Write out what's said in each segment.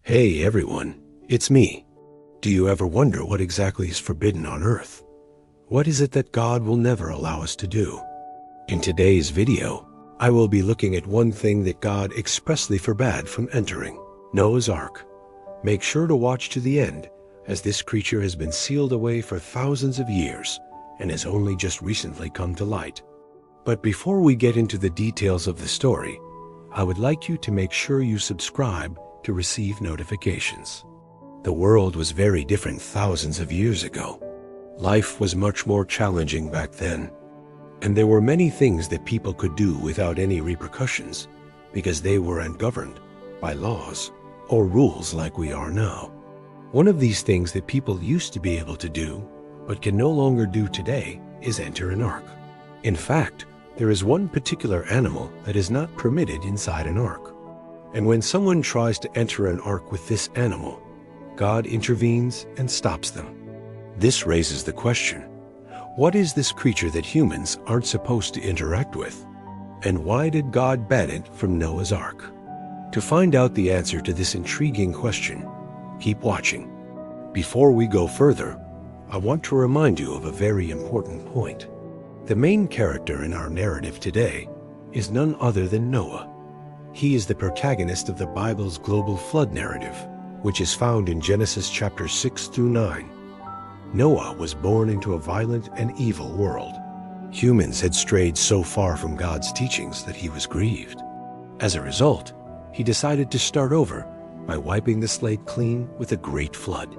Hey everyone, it's me. Do you ever wonder what exactly is forbidden on earth? What is it that God will never allow us to do? In today's video, I will be looking at one thing that God expressly forbade from entering, Noah's Ark. Make sure to watch to the end, as this creature has been sealed away for thousands of years and has only just recently come to light. But before we get into the details of the story, I would like you to make sure you subscribe to receive notifications. The world was very different thousands of years ago. Life was much more challenging back then, and there were many things that people could do without any repercussions because they were ungoverned by laws or rules like we are now. One of these things that people used to be able to do but can no longer do today is enter an ark. In fact, there is one particular animal that is not permitted inside an ark. And when someone tries to enter an ark with this animal, God intervenes and stops them. This raises the question, what is this creature that humans aren't supposed to interact with? And why did God ban it from Noah's Ark? To find out the answer to this intriguing question, keep watching. Before we go further, I want to remind you of a very important point. The main character in our narrative today is none other than Noah. He is the protagonist of the Bible's global flood narrative, which is found in Genesis chapters 6 through 9. Noah was born into a violent and evil world. Humans had strayed so far from God's teachings that he was grieved. As a result, he decided to start over by wiping the slate clean with a great flood.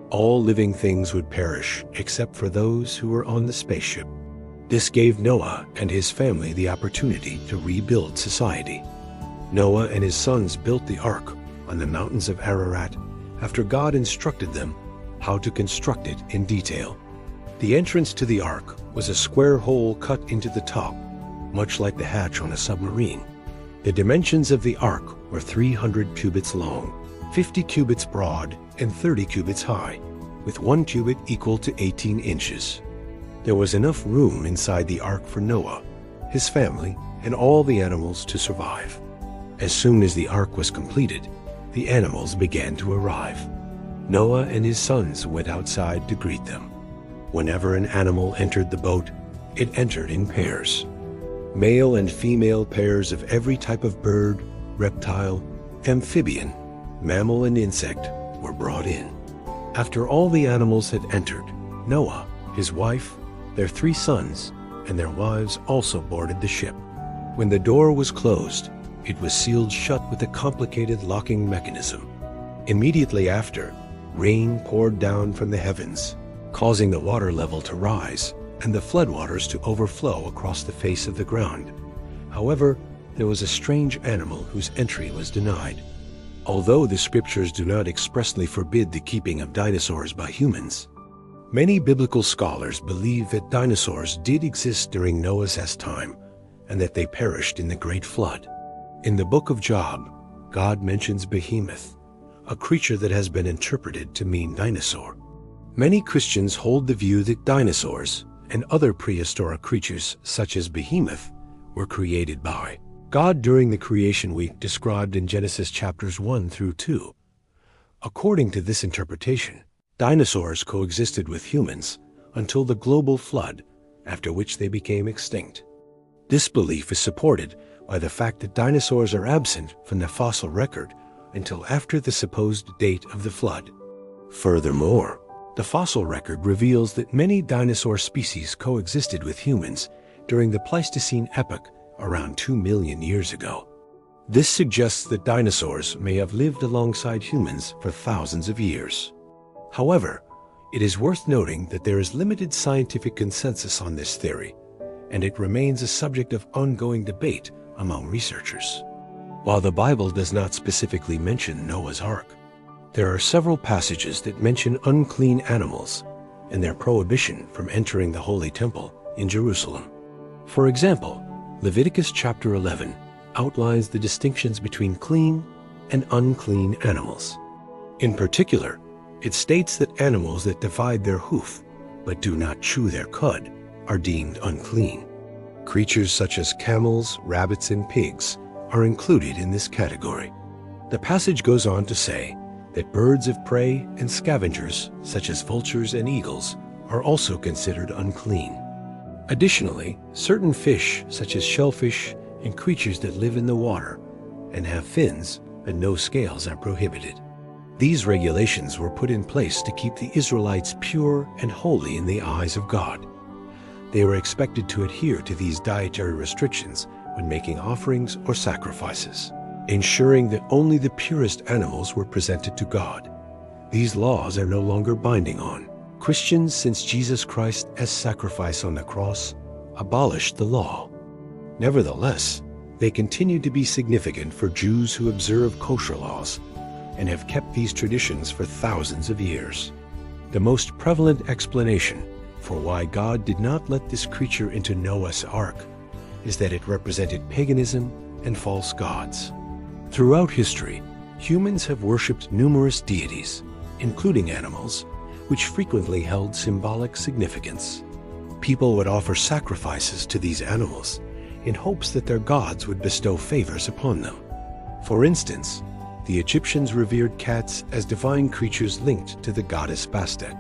All living things would perish except for those who were on the spaceship. This gave Noah and his family the opportunity to rebuild society. Noah and his sons built the ark on the mountains of Ararat after God instructed them how to construct it in detail. The entrance to the ark was a square hole cut into the top, much like the hatch on a submarine. The dimensions of the ark were 300 cubits long, 50 cubits broad, and 30 cubits high, with 1 cubit equal to 18 inches. There was enough room inside the ark for Noah, his family, and all the animals to survive. As soon as the ark was completed, the animals began to arrive. Noah and his sons went outside to greet them. Whenever an animal entered the boat, it entered in pairs. Male and female pairs of every type of bird, reptile, amphibian, mammal, and insect were brought in. After all the animals had entered, Noah, his wife, their 3 sons, and their wives also boarded the ship. When the door was closed, it was sealed shut with a complicated locking mechanism. Immediately after, rain poured down from the heavens, causing the water level to rise and the floodwaters to overflow across the face of the ground. However, there was a strange animal whose entry was denied. Although the scriptures do not expressly forbid the keeping of dinosaurs by humans, many biblical scholars believe that dinosaurs did exist during Noah's time and that they perished in the Great Flood. In the book of Job, God mentions Behemoth, a creature that has been interpreted to mean dinosaur. Many Christians hold the view that dinosaurs and other prehistoric creatures such as Behemoth were created by God during the creation week described in Genesis chapters 1 through 2. According to this interpretation, dinosaurs coexisted with humans until the global flood, after which they became extinct. This belief is supported by the fact that dinosaurs are absent from the fossil record until after the supposed date of the flood. Furthermore, the fossil record reveals that many dinosaur species coexisted with humans during the Pleistocene epoch around 2 million years ago. This suggests that dinosaurs may have lived alongside humans for thousands of years. However, it is worth noting that there is limited scientific consensus on this theory, and it remains a subject of ongoing debate among researchers. While the Bible does not specifically mention Noah's Ark, there are several passages that mention unclean animals and their prohibition from entering the Holy Temple in Jerusalem. For example, Leviticus chapter 11 outlines the distinctions between clean and unclean animals. In particular, it states that animals that divide their hoof but do not chew their cud are deemed unclean. Creatures such as camels, rabbits, and pigs are included in this category. The passage goes on to say that birds of prey and scavengers, such as vultures and eagles, are also considered unclean. Additionally, certain fish, such as shellfish and creatures that live in the water and have fins but no scales, are prohibited. These regulations were put in place to keep the Israelites pure and holy in the eyes of God. They were expected to adhere to these dietary restrictions when making offerings or sacrifices, ensuring that only the purest animals were presented to God. These laws are no longer binding on Christians since Jesus Christ, as sacrifice on the cross, abolished the law. Nevertheless, they continue to be significant for Jews who observe kosher laws and have kept these traditions for thousands of years. The most prevalent explanation for why God did not let this creature into Noah's ark is that it represented paganism and false gods. Throughout history, humans have worshipped numerous deities, including animals, which frequently held symbolic significance. People would offer sacrifices to these animals in hopes that their gods would bestow favors upon them. For instance, the Egyptians revered cats as divine creatures linked to the goddess Bastet.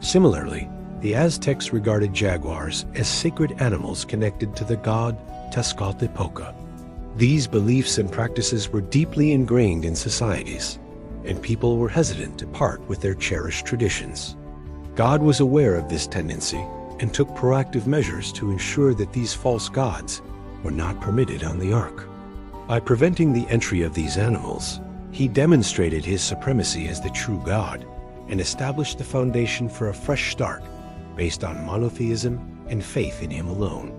Similarly, the Aztecs regarded jaguars as sacred animals connected to the god Tezcatlipoca. These beliefs and practices were deeply ingrained in societies, and people were hesitant to part with their cherished traditions. God was aware of this tendency and took proactive measures to ensure that these false gods were not permitted on the ark. By preventing the entry of these animals, he demonstrated his supremacy as the true God and established the foundation for a fresh start based on monotheism and faith in him alone.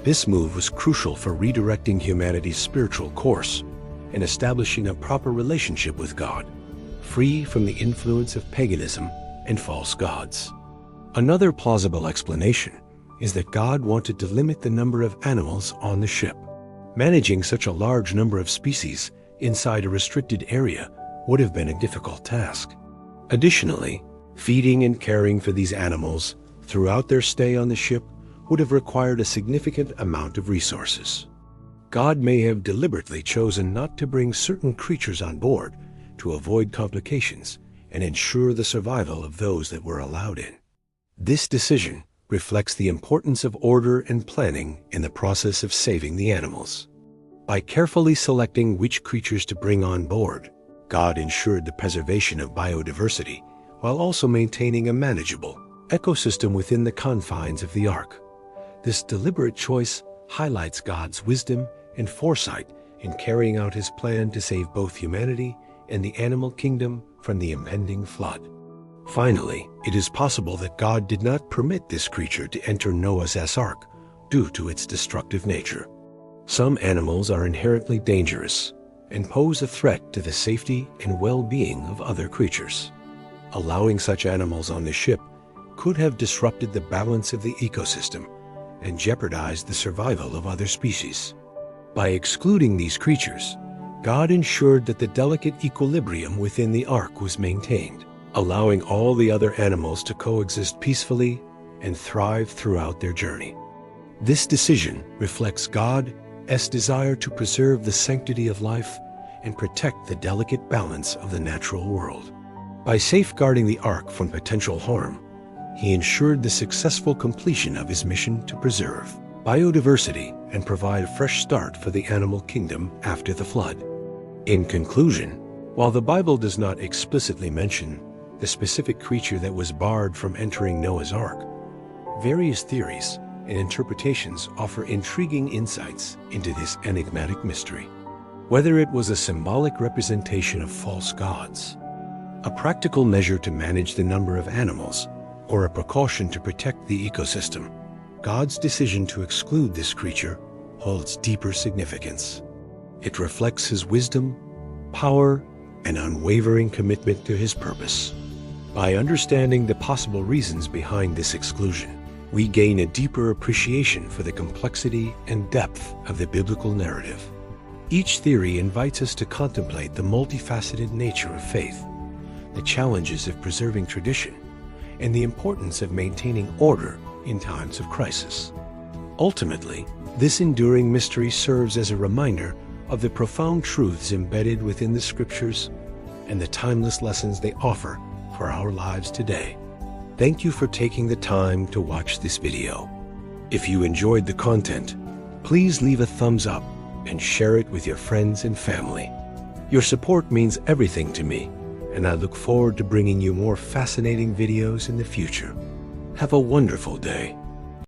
This move was crucial for redirecting humanity's spiritual course and establishing a proper relationship with God, free from the influence of paganism and false gods. Another plausible explanation is that God wanted to limit the number of animals on the ship. Managing such a large number of species inside a restricted area would have been a difficult task. Additionally, feeding and caring for these animals throughout their stay on the ship would have required a significant amount of resources. God may have deliberately chosen not to bring certain creatures on board to avoid complications and ensure the survival of those that were allowed in. This decision reflects the importance of order and planning in the process of saving the animals. By carefully selecting which creatures to bring on board, God ensured the preservation of biodiversity while also maintaining a manageable ecosystem within the confines of the ark. This deliberate choice highlights God's wisdom and foresight in carrying out his plan to save both humanity and the animal kingdom from the impending flood. Finally, it is possible that God did not permit this creature to enter Noah's ark due to its destructive nature. Some animals are inherently dangerous and pose a threat to the safety and well-being of other creatures. Allowing such animals on the ship could have disrupted the balance of the ecosystem and jeopardized the survival of other species. By excluding these creatures, God ensured that the delicate equilibrium within the ark was maintained, allowing all the other animals to coexist peacefully and thrive throughout their journey. This decision reflects God's desire to preserve the sanctity of life and protect the delicate balance of the natural world. By safeguarding the ark from potential harm, he ensured the successful completion of his mission to preserve biodiversity and provide a fresh start for the animal kingdom after the flood. In conclusion, while the Bible does not explicitly mention the specific creature that was barred from entering Noah's ark, various theories and interpretations offer intriguing insights into this enigmatic mystery. Whether it was a symbolic representation of false gods, a practical measure to manage the number of animals, or a precaution to protect the ecosystem, God's decision to exclude this creature holds deeper significance. It reflects his wisdom, power, and unwavering commitment to his purpose. By understanding the possible reasons behind this exclusion, we gain a deeper appreciation for the complexity and depth of the biblical narrative. Each theory invites us to contemplate the multifaceted nature of faith, the challenges of preserving tradition, and the importance of maintaining order in times of crisis. Ultimately, this enduring mystery serves as a reminder of the profound truths embedded within the Scriptures and the timeless lessons they offer for our lives today. Thank you for taking the time to watch this video. If you enjoyed the content, please leave a thumbs up and share it with your friends and family. Your support means everything to me, and I look forward to bringing you more fascinating videos in the future. Have a wonderful day.